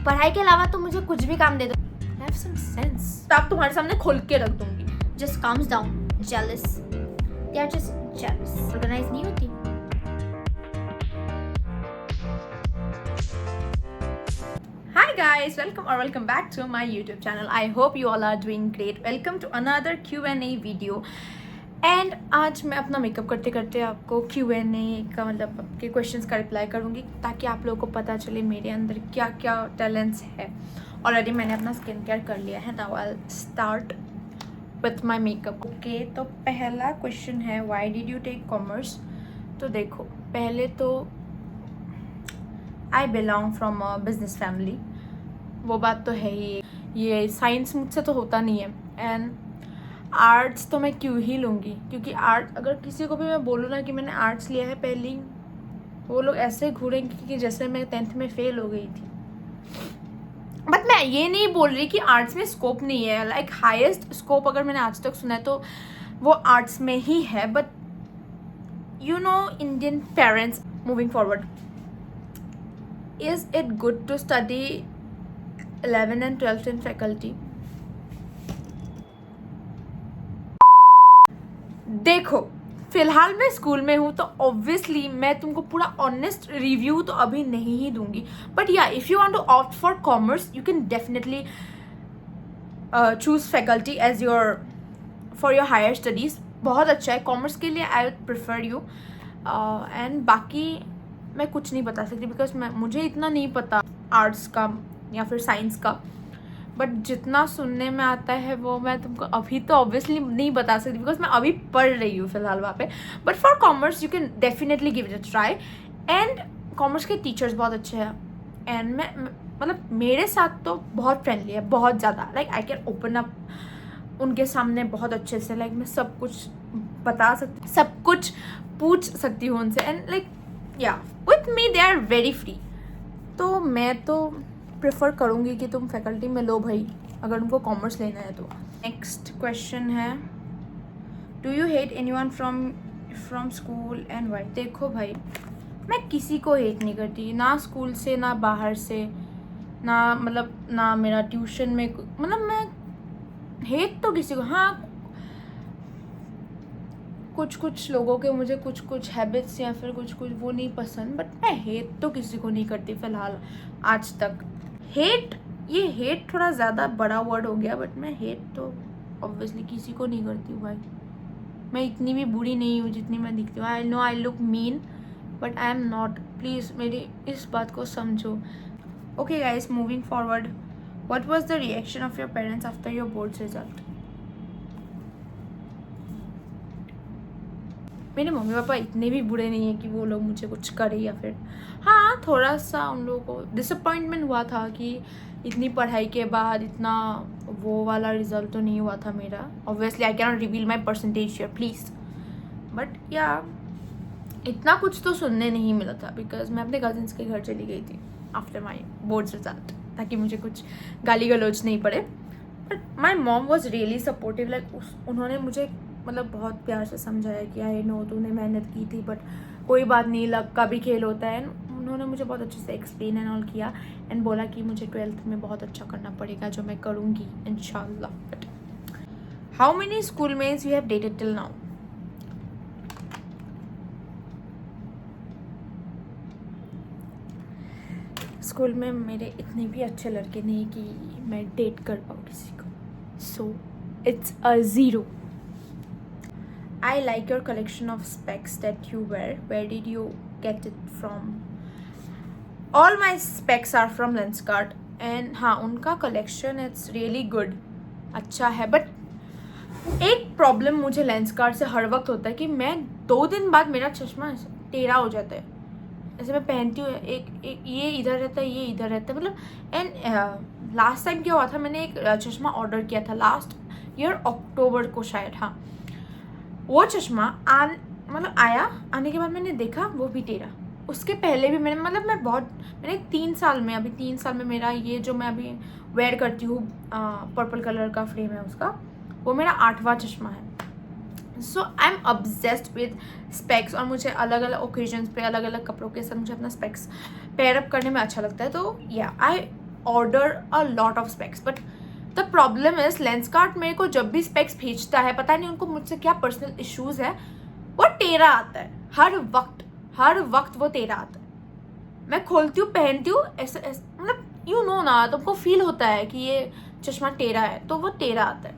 पढ़ाई के अलावा तो मुझे कुछ भी काम दे दो, हैव सम सेंस, तो आप तुम्हारे सामने खोल के रख दूंगी। Just calms down, jealous, they are just jealous, organize नहीं होती। Hi guys, welcome back to my YouTube channel. I hope you all are doing great. Welcome to another Q&A video. And आज मैं अपना मेकअप करते करते आपको Q&A का मतलब आपके क्वेश्चंस का रिप्लाई करूँगी ताकि आप लोगों को पता चले मेरे अंदर क्या क्या टैलेंट्स है। ऑलरेडी मैंने अपना स्किन केयर कर लिया है। Now I start with my makeup. Okay, तो पहला क्वेश्चन है why did you take commerce. तो देखो, पहले तो I belong from a business family, वो बात तो है ही। ये साइंस मुझसे तो होता नहीं है। एंड आर्ट्स तो मैं क्यों ही लूँगी, क्योंकि आर्ट अगर किसी को भी मैं बोलूँ ना कि मैंने आर्ट्स लिया है, पहली वो लोग ऐसे घूरेंगे कि जैसे मैं 10th में फेल हो गई थी। बट मैं ये नहीं बोल रही कि आर्ट्स में स्कोप नहीं है। लाइक हाईएस्ट स्कोप अगर मैंने आज तक सुना है तो वो आर्ट्स में ही है। But you know Indian parents, moving forward, is it good to study 11 and 12th in faculty? देखो, फिलहाल मैं स्कूल में हूँ तो ऑब्वियसली मैं तुमको पूरा ऑनेस्ट रिव्यू तो अभी नहीं ही दूंगी। But yeah if you want to opt for commerce you can definitely choose faculty as your for your higher studies. बहुत अच्छा है कॉमर्स के लिए, I would prefer you. And बाकी मैं कुछ नहीं बता सकती बिकॉज मुझे इतना नहीं पता आर्ट्स का या फिर साइंस का। बट जितना सुनने में आता है वो मैं तुमको अभी तो ऑब्वियसली नहीं बता सकती बिकॉज मैं अभी पढ़ रही हूँ फिलहाल वहाँ पे। But for commerce you can definitely give it a try. And commerce के टीचर्स बहुत अच्छे हैं। एंड मैं मतलब मेरे साथ तो बहुत फ्रेंडली है, बहुत ज़्यादा। Like I can open up उनके सामने बहुत अच्छे से। लाइक मैं सब कुछ बता सकती, सब कुछ पूछ सकती हूँ उनसे। And like yeah with me they are very free. तो मैं तो प्रेफर करूँगी कि तुम फैकल्टी में लो भाई, अगर तुमको कॉमर्स लेना है तो। नेक्स्ट क्वेश्चन है do you hate anyone from school and why. देखो भाई, मैं किसी को हेट नहीं करती, ना स्कूल से ना बाहर से, ना मतलब ना मेरा ट्यूशन में, मतलब मैं हेट तो किसी को, हाँ कुछ लोगों के मुझे कुछ हैबिट्स या फिर कुछ वो नहीं पसंद। बट मैं हेट तो किसी को नहीं करती फिलहाल आज तक। हेट, ये हेट थोड़ा ज़्यादा बड़ा वर्ड हो गया। बट मैं हेट तो ऑब्वियसली किसी को नहीं करती हूँ भाई। मैं इतनी भी बुरी नहीं हूँ जितनी मैं दिखती हूँ। I know I look mean but I am not. Please मेरी इस बात को समझो। Okay guys, moving forward, what was the reaction of your parents after your boards result. मेरे मम्मी पापा इतने भी बुरे नहीं है कि वो लोग मुझे कुछ करे या फिर, हाँ थोड़ा सा उन लोगों को डिसअपॉइंटमेंट हुआ था कि इतनी पढ़ाई के बाद इतना वो वाला रिजल्ट तो नहीं हुआ था मेरा। Obviously I can not reveal my percentage share please. But या इतना कुछ तो सुनने नहीं मिला था बिकॉज मैं अपने कजिन्स के घर चली गई थी आफ्टर माई बोर्ड्स रिजल्ट, ताकि मुझे कुछ गाली गलौज नहीं पड़े। But my mom was really supportive. Like उन्होंने मुझे मतलब बहुत प्यार से समझाया कि आई नो तूने मेहनत की थी बट कोई बात नहीं, लक का भी खेल होता है। उन्होंने मुझे बहुत अच्छे से एक्सप्लेन एंड ऑल किया एंड बोला कि मुझे 12th में बहुत अच्छा करना पड़ेगा, जो मैं करूँगी इंशाल्लाह। But how many school mates you have dated till now. School में मेरे इतने भी अच्छे लड़के नहीं कि मैं डेट कर पाऊँ किसी को, so it's a 0. I like your collection of specs that you wear. Where did you get it from? All my specs are from Lenskart and हाँ उनका collection it's really good, अच्छा है। बट एक problem मुझे Lenskart से हर वक्त होता है कि मैं 2 दिन बाद मेरा चश्मा टेढ़ा हो जाता है। ऐसे मैं पहनती हूँ, एक ये इधर रहता है, ये इधर रहता है, मतलब। एंड लास्ट टाइम क्या हुआ था, मैंने एक चश्मा ऑर्डर किया था लास्ट ईयर अक्टूबर को शायद, हाँ वो चश्मा मतलब आया, आने के बाद मैंने देखा वो भी टेढ़ा। उसके पहले भी मैंने 3 साल में, अभी 3 साल में मेरा ये जो मैं अभी वेयर करती हूँ पर्पल कलर का फ्रेम है उसका, वो मेरा 8वां चश्मा है। So I am obsessed with specs और मुझे अलग अलग ओकेजन्स पे अलग अलग कपड़ों के साथ मुझे अपना स्पेक्स पेयर अप करने में अच्छा लगता है। तो या आई order a lot of specs. But the problem is Lenskart मेरे को जब भी specs भेजता है, पता नहीं उनको मुझसे क्या पर्सनल इश्यूज है, वो टेढ़ा आता है हर वक्त वो टेढ़ा आता है. मैं खोलती हूँ, पहनती हूँ, ऐसे मतलब यू नो ना, तुमको फील होता है कि ये चश्मा टेढ़ा है, तो वो टेढ़ा आता है.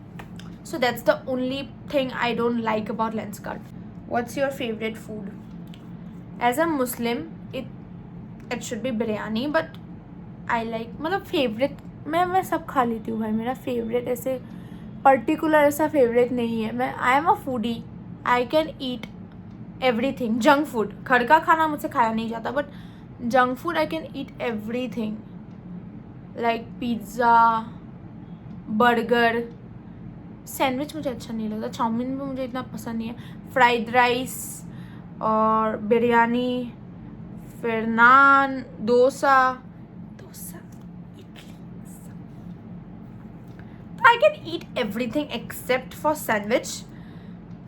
So that's the only thing I don't like about Lenskart. What's your favorite food? As a Muslim, it should be biryani, but I like, मतलब favorite मैं सब खा लेती हूँ भाई. मेरा favorite ऐसे particular ऐसा favorite नहीं है. I am a foodie. I can eat everything. Junk food, घर का खाना मुझसे खाया नहीं जाता, but junk food I can eat everything. Like pizza, burger. Sandwich मुझे अच्छा नहीं लगता, चाउमीन भी मुझे इतना पसंद नहीं है, फ्राइड राइस और बिरयानी, फिर naan, dosa idli. I can eat everything except for sandwich,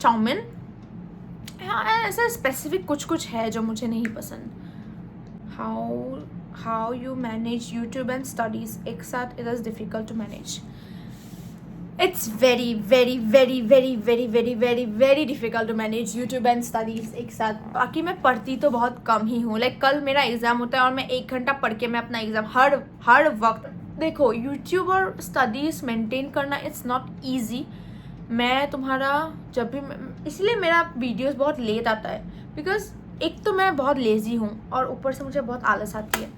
chow mein. ऐसा स्पेसिफिक कुछ है जो मुझे नहीं पसंद. How you manage YouTube and studies एक साथ? It is difficult to manage. It's very difficult to manage YouTube and studies एक साथ. बाकी मैं पढ़ती तो बहुत कम ही हूँ. लाइक कल मेरा एग्ज़ाम होता है और मैं 1 घंटा पढ़ के मैं अपना एग्ज़ाम हर वक्त. देखो YouTube और स्टडीज़ मेंटेन करना इट्स नॉट ईजी. मैं तुम्हारा जब भी, इसलिए मेरा वीडियोस बहुत लेट आता है, बिकॉज एक तो मैं बहुत लेज़ी हूँ और ऊपर से मुझे बहुत आलस आती है.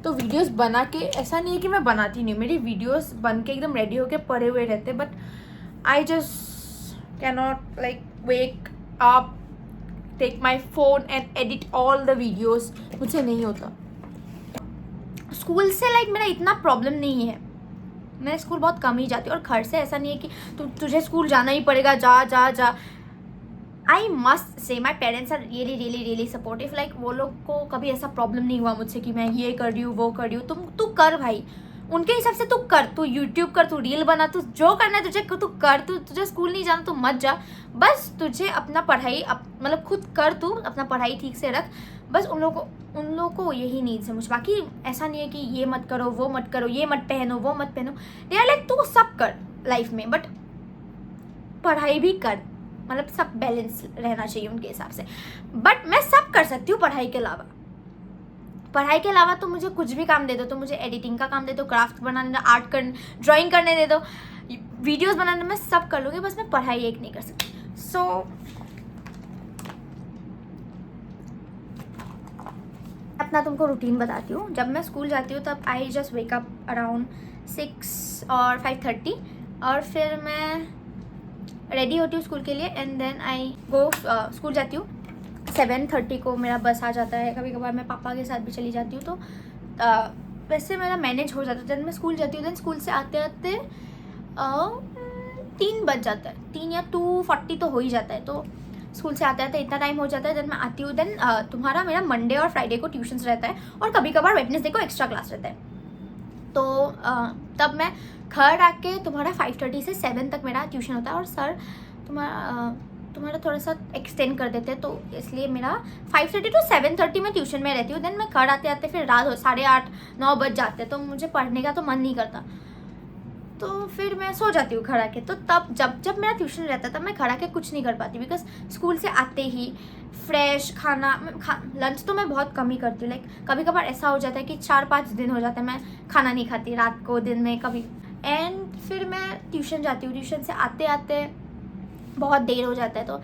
तो वीडियोस बना के, ऐसा नहीं है कि मैं बनाती नहीं, मेरी वीडियोस बन के एकदम रेडी होके पड़े हुए रहते, but I just can not like wake up, take my phone and edit all the videos. मुझसे नहीं होता. स्कूल से लाइक मेरा इतना प्रॉब्लम नहीं है, मैं स्कूल बहुत कम ही जाती हूँ, और घर से ऐसा नहीं है कि तुझे स्कूल जाना ही पड़ेगा, जा. I must say my parents are really supportive. Like वो लोग को कभी ऐसा प्रॉब्लम नहीं हुआ मुझसे कि मैं ये कर रही हूँ वो कर रही हूँ. तू कर भाई, उनके हिसाब से तू कर, तू यूट्यूब कर, तू रील बना, तू जो करना है तुझे तू कर. तुझे स्कूल नहीं जाना तो मत जा, बस तुझे अपना पढ़ाई मतलब खुद कर, तू अपना पढ़ाई ठीक से रख. बस उन लोगों को यही नीड्स है मुझे. बाकी ऐसा नहीं है कि ये मत करो, वो मत करो, ये मत पहनो, वो मत पहनो. दे आर लाइक तू सब कर लाइफ में, बट पढ़ाई भी कर. मतलब सब बैलेंस रहना चाहिए उनके हिसाब से. बट मैं सब कर सकती हूँ पढ़ाई के अलावा. तो मुझे कुछ भी काम दे दो, तो मुझे एडिटिंग का काम दे दो, क्राफ्ट बनाने, आर्ट कर, ड्राइंग करने दे दो, वीडियोस बनाने, मैं सब कर लूँगी. बस मैं पढ़ाई एक नहीं कर सकती. सो अपना तुमको रूटीन बताती हूँ. जब मैं स्कूल जाती हूँ तब I just wake up around 6 और 5:30, और फिर मैं रेडी होती हूँ स्कूल के लिए, and then I go school जाती हूँ. 7:30 को मेरा बस आ जाता है. कभी कभार मैं पापा के साथ भी चली जाती हूँ, तो वैसे मेरा मैनेज हो जाता है. देन मैं स्कूल जाती हूँ. देन स्कूल से आते 3 बज जाता है, 3 या 2:40 तो हो ही जाता है. तो स्कूल से आते इतना टाइम हो जाता है. देन मैं आती हूँ. देन तुम्हारा मेरा मंडे और फ्राइडे को ट्यूशन्स रहता है, और कभी कभार वेडनेसडे को एक्स्ट्रा क्लास रहता है. तो तब मैं घर आके तुम्हारा 5:30 से 7 तक मेरा ट्यूशन होता है, और सर तुम्हारा थोड़ा सा एक्सटेंड कर देते हैं, तो इसलिए मेरा 5:30 to 7:30 में ट्यूशन में रहती हूँ. देन मैं घर आते फिर रात 8:30-9 बज जाते हैं, तो मुझे पढ़ने का तो मन नहीं करता, तो फिर मैं सो जाती हूँ घर आके. तो तब जब मेरा ट्यूशन रहता है तब मैं घर आके कुछ नहीं कर पाती, बिकॉज स्कूल से आते ही फ्रेश लंच तो मैं बहुत कम ही करती हूँ. लाइक कभी कभार ऐसा हो जाता है कि 4-5 दिन हो जाता है मैं खाना नहीं खाती रात को, दिन में कभी. एंड फिर मैं ट्यूशन जाती हूँ. ट्यूशन से आते बहुत देर हो जाता है, तो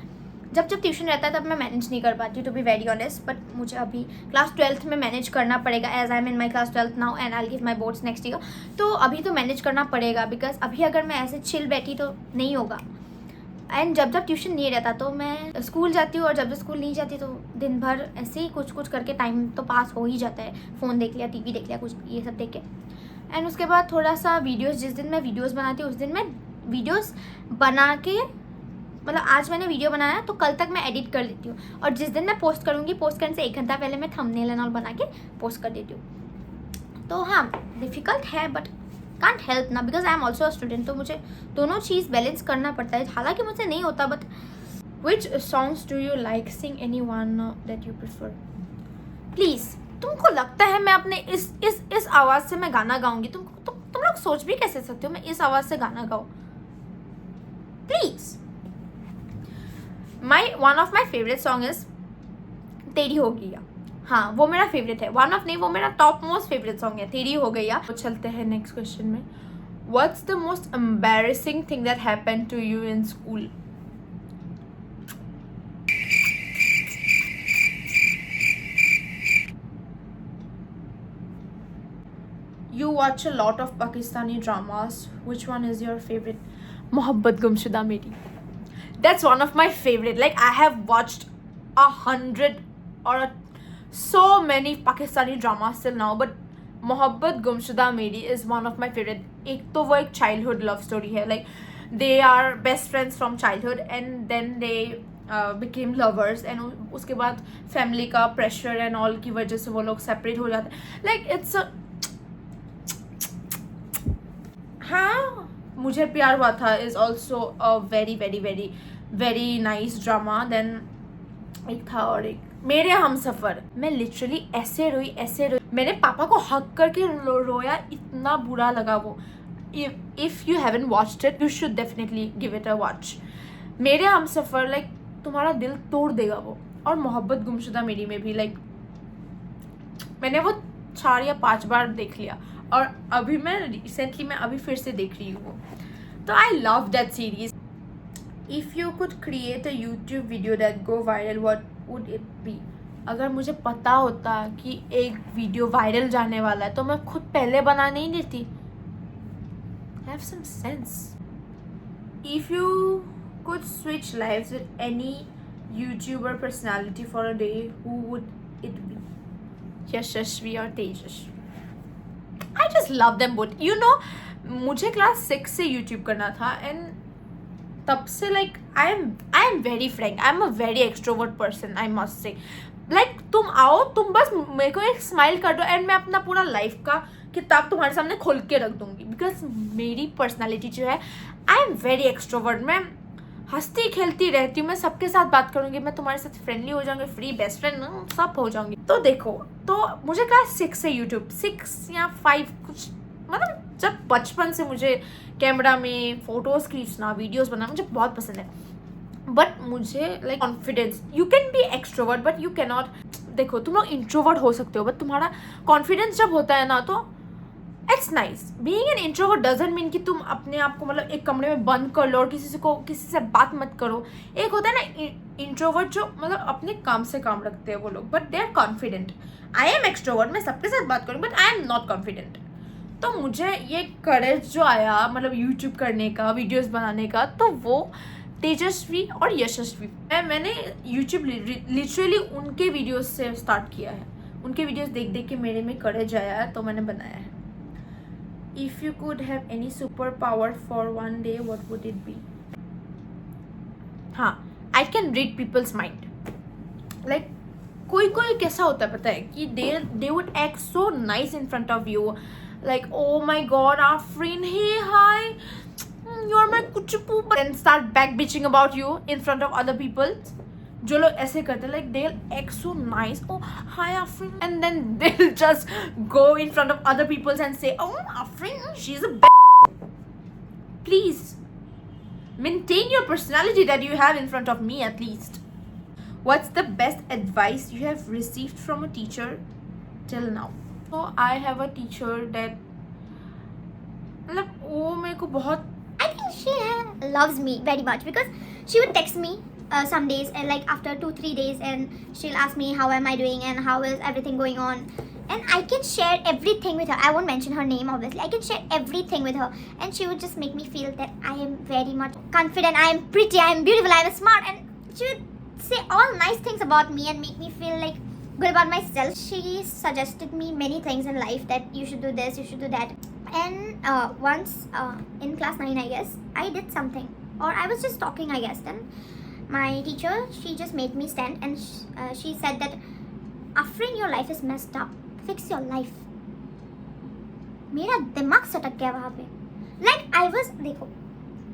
जब ट्यूशन रहता है तब मैं मैनेज नहीं कर पाती हूँ, to be very honest. But मुझे अभी क्लास 12th में मैनेज करना पड़ेगा, as I am in my class 12th now and I will give my boards next year. तो अभी तो मैनेज करना पड़ेगा, बिकॉज अभी अगर मैं ऐसे चिल बैठी तो नहीं होगा. एंड जब ट्यूशन नहीं रहता तो मैं स्कूल जाती हूँ, और जब स्कूल नहीं जाती तो दिन भर ऐसे ही कुछ करके टाइम तो पास हो ही जाता है. फ़ोन देख लिया, टीवी देख लिया, कुछ ये सब देख के. एंड उसके बाद थोड़ा सा वीडियोस, जिस दिन मैं वीडियोस बनाती हूँ उस दिन मैं वीडियोस बना के, मतलब आज मैंने वीडियो बनाया तो कल तक मैं एडिट कर लेती हूँ, और जिस दिन मैं पोस्ट करूँगी, पोस्ट करने से 1 घंटा पहले मैं थंबनेल एंड ऑल बना के पोस्ट कर देती हूँ. तो हाँ, डिफ़िकल्ट है, बट कांट हेल्प ना, because I am also a student. तो मुझे दोनों चीज़ बैलेंस करना पड़ता है, हालांकि मुझसे नहीं होता. But which songs do you like? Singh any one that you prefer. Please, तुमको लगता है मैं अपने इस आवाज़ से मैं गाना गाऊंगी, तुम लोग सोच भी कैसे सकते हो मैं इस आवाज़ से गाना गाऊँ? Please. One of my favourite song is तेरी हो गैया। हाँ, वो मेरा फेवरेट है। वन ऑफ नहीं, वो मेरा टॉप मोस्ट फेवरेट सॉन्ग है, तेरी हो गैया। तो चलते हैं नेक्स्ट क्वेश्चन में। What's the most embarrassing thing that happened to you in school? You watch a lot of Pakistani dramas. Which one is your favorite? Mohabbat Gumshuda Meri. That's one of my favorite. Like, I have watched 100 or so many Pakistani dramas till now, but Mohabbat Gumshuda Meri is one of my favorite. एक तो वो एक childhood love story है. Like, they are best friends from childhood and then they became lovers, and उसके बाद family का pressure and all की वजह से वो लोग separate हो जाते हैं. Like, it's a हाँ, मुझे Pyar Hua Tha is also a very very very very nice drama. Then एक था और एक मेरे हम सफ़र. मैं लिटरली ऐसे रोई. मैंने पापा को हक करके रोया, इतना बुरा लगा वो. If you haven't watched it, you should definitely give it a watch. मेरे हम सफ़र लाइक तुम्हारा दिल तोड़ देगा वो. और मोहब्बत गुमशुदा मेरी में भी लाइक मैंने वो 4 या 5 बार देख लिया, और अभी मैं रिसेंटली अभी फिर से देख रही हूँ. तो I love that series. If you could create a YouTube video that go viral, what would it B? अगर मुझे पता होता कि एक वीडियो वायरल जाने वाला है तो मैं खुद पहले बना नहीं देती. Have some sense. If you could switch lives with any YouTuber personality for a day, who would it be? Yashasvi और Tejasvi. I just love them both. You know, मुझे क्लास 6 से YouTube करना था, एंड तब से like I am very frank. I am a very extrovert person, I must say. Like तुम आओ, तुम बस मेरे को एक स्माइल कर दो एंड मैं अपना पूरा लाइफ का किताब तुम्हारे सामने खोल के रख दूंगी. बिकॉज मेरी पर्सनैलिटी जो है, आई एम वेरी एक्सट्रोवर्ट. मैं हंसती खेलती रहती हूँ, मैं सबके साथ बात करूँगी, मैं तुम्हारे साथ फ्रेंडली हो जाऊँगी, फ्री बेस्ट फ्रेंड सब हो जाऊँगी. तो देखो, तो मुझे क्लास 6 से यूट्यूब 6 या 5 कुछ, मतलब जब बचपन से मुझे कैमरा में फ़ोटोज़ खींचना, वीडियोस बनाना मुझे बहुत पसंद है. बट मुझे like confidence, you can be extrovert but you can not. देखो, तुम लोग इंट्रोवर्ट हो सकते हो, बट तुम्हारा कॉन्फिडेंस जब होता है ना, तो it's nice. Being an introvert doesn't mean कि तुम अपने आप को मतलब एक कमरे में बंद कर लो और किसी से बात मत करो. एक होता है ना इंट्रोवर्ट जो मतलब अपने काम से काम रखते हैं वो लोग, but they are confident. I am extrovert, मैं सबके साथ बात करूँ, but I am not confident. तो मुझे ये करेज जो आया मतलब यूट्यूब करने का, वीडियोस बनाने का, तो वो तेजस्वी और यशस्वी. मैंने यूट्यूब लिटरली उनके वीडियोस से स्टार्ट किया है. उनके वीडियोस देख के मेरे में करेज आया है, तो मैंने बनाया है. If you could have any superpower for one day, what would it be? हाँ, I can read people's mind. Like, कोई कैसा होता है पता है कि they would act so nice in front of you. Like, oh my god, Afrin, hey, hi, you're my kuchupu. But then start back bitching about you in front of other people. जो लोग ऐसे करते हैं, like they'll act so nice, oh hi Afrin, and then they'll just go in front of other people and say, oh Afrin, she's a please maintain your personality that you have in front of me at least. What's the best advice you have received from a teacher till now? So I have a teacher that मतलब वो मेरे को बहुत, I think she loves me very much because she would text me some days and like after 2-3 days, and she'll ask me how am I doing and how is everything going on, and I can share everything with her. I won't mention her name obviously. I can share everything with her, and she would just make me feel that I am very much confident, I am pretty, I am beautiful, I am smart, and she would say all nice things about me and make me feel like good about myself. She suggested me many things in life that you should do this, you should do that. And once in class 9 I guess, I did something, or I was just talking I guess, then my teacher, she just made me stand, and she said that Afrin, your life is messed up, fix your life. मेरा दिमाग सटक गया वहाँ पे. Like I was, देखो,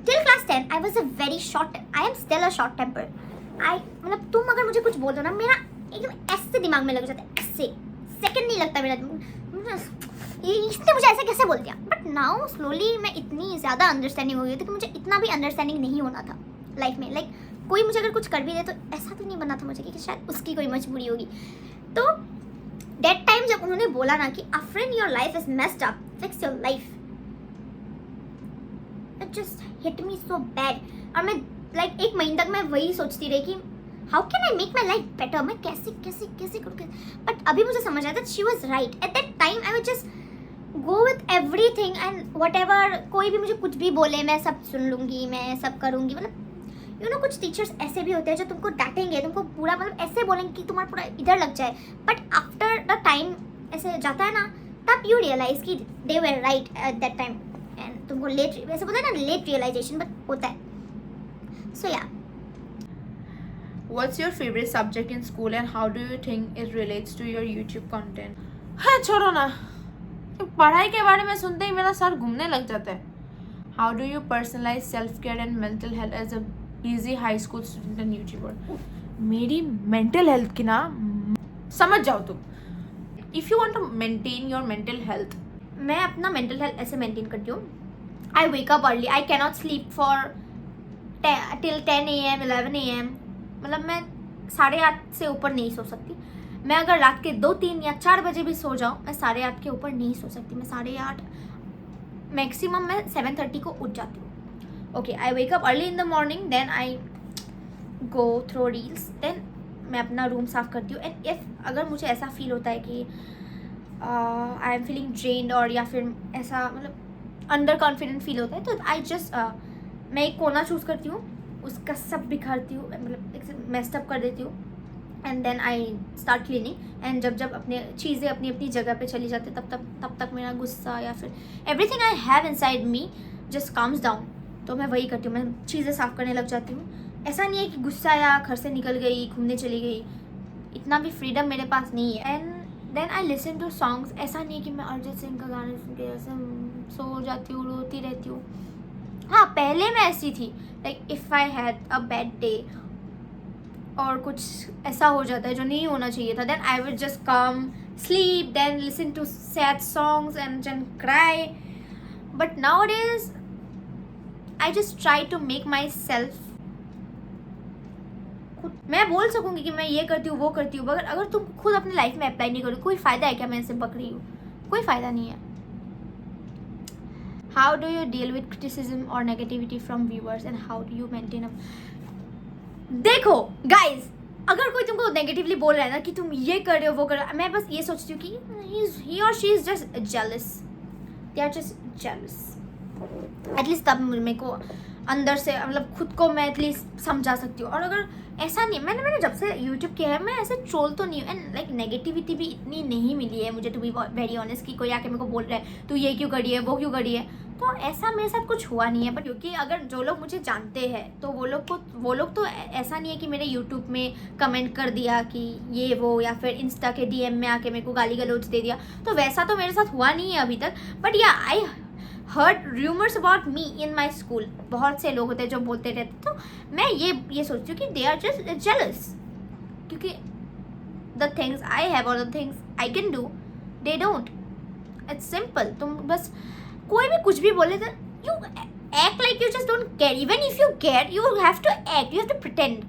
till class 10 I was a very short, I am still a short temper. मतलब तुम अगर मुझे कुछ बोल दो ना, मेरा एकदम ऐसे दिमाग में लग जाता है, ऐसे सेकंड नहीं लगता मेरा. इसने मुझे ऐसे कैसे बोल दिया. बट नाउ स्लोली मैं इतनी ज़्यादा अंडरस्टैंडिंग हो गई थी कि मुझे इतना भी अंडरस्टैंडिंग नहीं होना था लाइफ में. लाइक कोई मुझे अगर कुछ कर भी दे तो ऐसा तो नहीं बनना था मुझे कि शायद उसकी कोई मजबूरी होगी. तो दैट टाइम जब उन्होंने बोला ना कि Afreen your life is messed up, fix your life, it just hit me so bad. और मैं लाइक एक महीने तक मैं वही सोचती रही कि how can I make my life better, मैं कैसे कैसे कैसे करूँ. बट अभी मुझे समझ आया that she was right. At that time I would just go with everything and what ever, कोई भी मुझे कुछ भी बोले मैं सब सुन लूँगी, मैं सब करूँगी. मतलब यू नो कुछ टीचर्स ऐसे भी होते हैं जो तुमको डांटेंगे, तुमको पूरा मतलब ऐसे बोलेंगे कि तुम्हारा पूरा इधर लग जाए. बट आफ्टर द टाइम ऐसे जाता है ना, तब यू रियलाइज कि they were right at that time. And तुमको लेट, वैसे बोलते हैं ना लेट रियलाइजेशन, बट होता है. सो या. What's your favorite subject in school and how do you think it relates to your YouTube content? हाँ छोड़ो ना, पढ़ाई के बारे में सुनते ही मेरा सर घूमने लग जाता है. How do you personalize self-care and mental health as a busy high school student and YouTuber? मेरी mental health की ना समझ जाओ तुम. If you want to maintain your mental health, मैं अपना mental health ऐसे maintain करती हूँ. I wake up early. I cannot sleep for till 10 AM, 11 AM. मतलब मैं 8:30 से ऊपर नहीं सो सकती. मैं अगर रात के 2, 3 या 4 बजे भी सो जाऊँ, मैं 8:30 के ऊपर नहीं सो सकती. मैं 8:30 मैक्सिमम मैं 7:30 को उठ जाती हूँ. Okay, I wake up early in the morning, then I go through reels, then मैं अपना रूम साफ़ करती हूँ. एंड इफ़ अगर मुझे ऐसा फील होता है कि आई एम फीलिंग ड्रेन्ड और या फिर ऐसा मतलब अंडर कॉन्फिडेंट फील होता है, तो आई जस्ट मैं एक कोना चूज़ करती हूँ, उसका सब बिखारती हूँ, मतलब मेस्ड अप कर देती हूँ. And then I start cleaning. एंड जब अपने चीज़ें अपनी अपनी जगह पे चली जाती तब तक मेरा गुस्सा या फिर everything I have inside me just comes down. तो मैं वही करती हूँ, मैं चीज़ें साफ़ करने लग जाती हूँ. ऐसा नहीं है कि गुस्सा या घर से निकल गई, घूमने चली गई, इतना भी फ्रीडम मेरे पास नहीं है. And then I listen to songs. ऐसा नहीं है कि मैं अरिजीत सिंह का गाने सुन के ऐसे सो जाती हूँ, रोती रहती हूँ. हाँ, पहले मैं ऐसी थी. Like if I had a bad day और कुछ ऐसा हो जाता है जो नहीं होना चाहिए था, then I will just come sleep, then listen to sad songs and then cry. But nowadays I just try to make myself. मैं बोल सकूँगी कि मैं ये करती हूँ वो करती हूँ, मगर अगर तुम खुद अपनी लाइफ में अप्लाई नहीं करो, कोई फ़ायदा है क्या मैं ऐसे बक रही हूँ? कोई फ़ायदा नहीं है. How do you deal with criticism or negativity from viewers and how do you maintain a... देखो guys, अगर कोई तुमको नेगेटिवली बोल रहा है ना कि तुम ये कर रहे हो वो कर रहे हो, मैं बस ये सोचती हूँ कि he or she is just jealous. They are just jealous. At least तब मेरे को अंदर से मतलब खुद को मैं एटलीस्ट समझा सकती हूँ. और अगर ऐसा नहीं, मैंने जब से यूट्यूब किया है मैं ऐसे ट्रोल तो नहीं हूँ. एंड लाइक नेगेटिविटी भी इतनी नहीं मिली है मुझे, टू बी वेरी ऑनेस्ट, कि कोई आके मेरे को बोल रहा है तू ये क्यों करी है वो क्यों करी है. तो ऐसा मेरे साथ कुछ हुआ नहीं है. बट क्योंकि अगर जो लोग मुझे जानते हैं तो वो लोग तो ऐसा नहीं है कि मेरे यूट्यूब में कमेंट कर दिया कि ये वो, या फिर इंस्टा के DM में आके मेरे को गाली गलौज दे दिया. तो वैसा तो मेरे साथ हुआ नहीं है अभी तक. बट या I heard rumours about me in my school. बहुत से लोग होते हैं जो बोलते रहते, तो मैं ये सोचती हूँ कि दे आर जस्ट जेलस, क्योंकि द थिंग्स आई हैव और the things I can do they don't. It's simple. तुम बस कोई भी कुछ भी बोले तो you act like you just don't care. Even if you care you have to act, you have to pretend.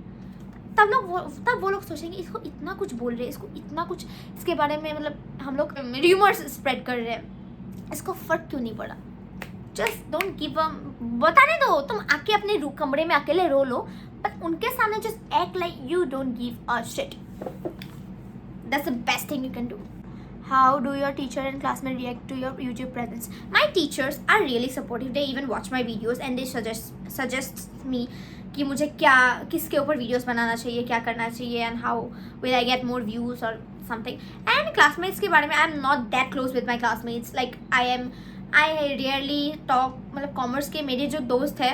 तब वो लोग सोचेंगे इसको इतना कुछ बोल रहे हैं, इसको इतना कुछ इसके बारे में मतलब हम लोग रूमर्स स्प्रेड कर रहे हैं, इसको फर्क क्यों नहीं पड़ा. जस्ट डोंट गिव अ, बताने दो. तुम आके अपने कमरे में अकेले रो लो, बट उनके सामने just act like you don't give a shit. That's the best thing you can do. How do your teacher and classmates react to your YouTube presence? My teachers are really supportive. They even watch my videos and they suggest me कि मुझे क्या किसके ऊपर videos बनाना चाहिए, क्या करना चाहिए, and how will I get more views or something. And classmates के बारे में I am not that close with my classmates. Like I rarely talk. मतलब कॉमर्स के मेरे जो दोस्त है,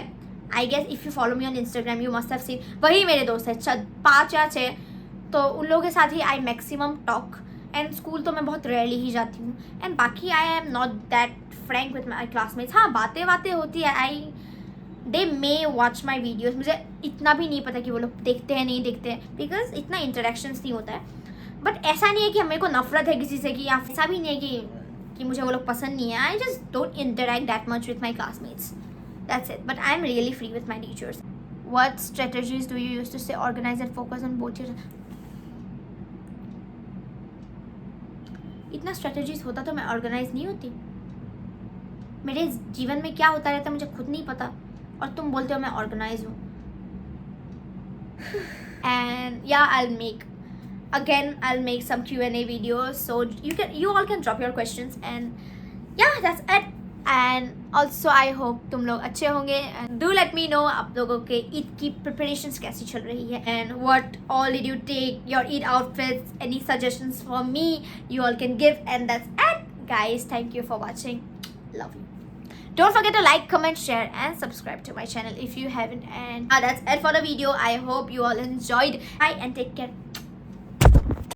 I guess if you follow me on Instagram you must have seen, वही मेरे दोस्त है 5 या 6. तो उन लोगों के साथ ही I maximum talk. And school तो मैं बहुत रेयरली ही जाती हूँ. एंड बाकी आई am not that Frank with my classmates. हाँ, बातें होती है. दे मे वॉच माई वीडियोज़. मुझे इतना भी नहीं पता कि वो लोग देखते हैं नहीं देखते हैं, बिकॉज इतना इंटरेक्शंस नहीं होता है. बट ऐसा नहीं है कि मेरे को नफरत है किसी से, कि या ऐसा भी नहीं है कि कि मुझे वो लोग पसंद नहीं है. I just don't interact that much with my classmates. That's it. But I'm really free with my teachers. What strategies do you use to stay organized and focus on both your... इतना strategies होता तो मैं organized नहीं होती. मेरे जीवन में क्या होता रहता है मुझे खुद नहीं पता, और तुम बोलते हो मैं organized हूँ. And yeah, I'll make some Q&A videos, so you all can drop your questions, and yeah, that's it. And also I hope तुम लोग अच्छे होंगे, and do let me know आप लोगों के ईद की preparations कैसी चल रही है, and what all did you take your Eid outfits, any suggestions for me you all can give. And that's it guys, thank you for watching, love you. Don't forget to like, comment, share and subscribe to my channel if you haven't. And that's it for the video. I hope you all enjoyed. Bye and take care.